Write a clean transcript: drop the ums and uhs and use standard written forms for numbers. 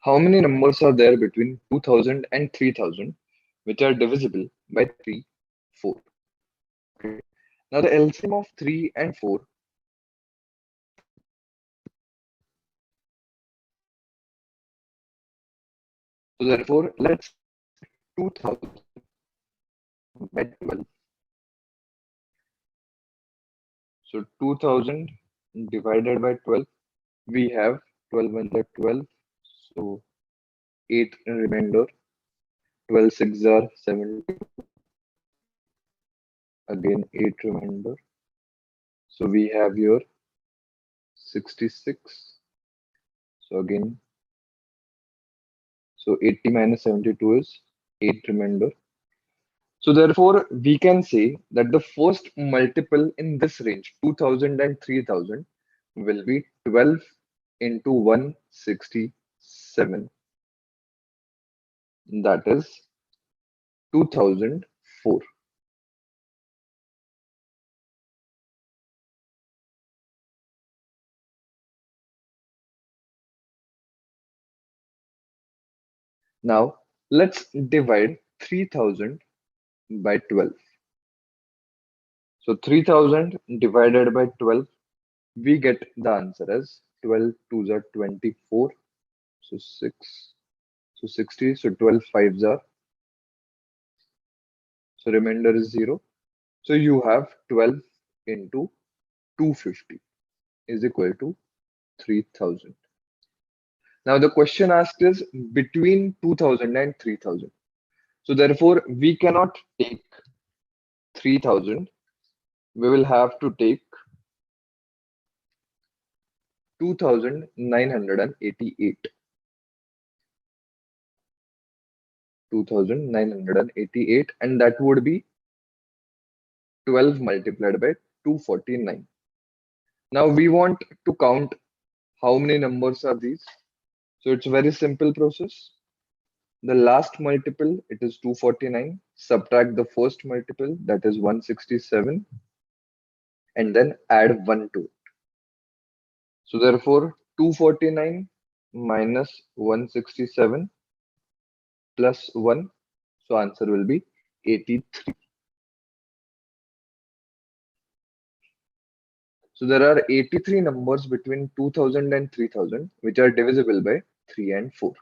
How many numbers are there between 2000 and 3000 which are divisible by 3, 4? Okay. Now the LCM of 3 and 4. So therefore, let's 2000 by 12. So 2000 divided by 12, we have 12 under 12. So 8 remainder, 12 6 are 70. Again 8 remainder. So we have here 66. So again, so 80 minus 72 is 8 remainder. So therefore, we can say that the first multiple in this range, 2000 and 3000, will be 12 into 167. That is 2004. Now, let's divide 3000 by 12. So 3000 divided by 12, we get the answer as 12 2s are 24. So 6. So 60. So 12 5s are. So remainder is 0. So you have 12 into 250 is equal to 3000. Now the question asked is between 2000 and 3000. So therefore we cannot take 3000. We will have to take 2988. 2988, and that would be 12 multiplied by 249. Now we want to count how many numbers are these. So it's a very simple process. The last multiple, it is 249. Subtract the first multiple, that is 167, and then add 1 to it. So therefore, 249 minus 167 plus 1. So answer will be 83. So there are 83 numbers between 2000 and 3000 which are divisible by 3 and 4.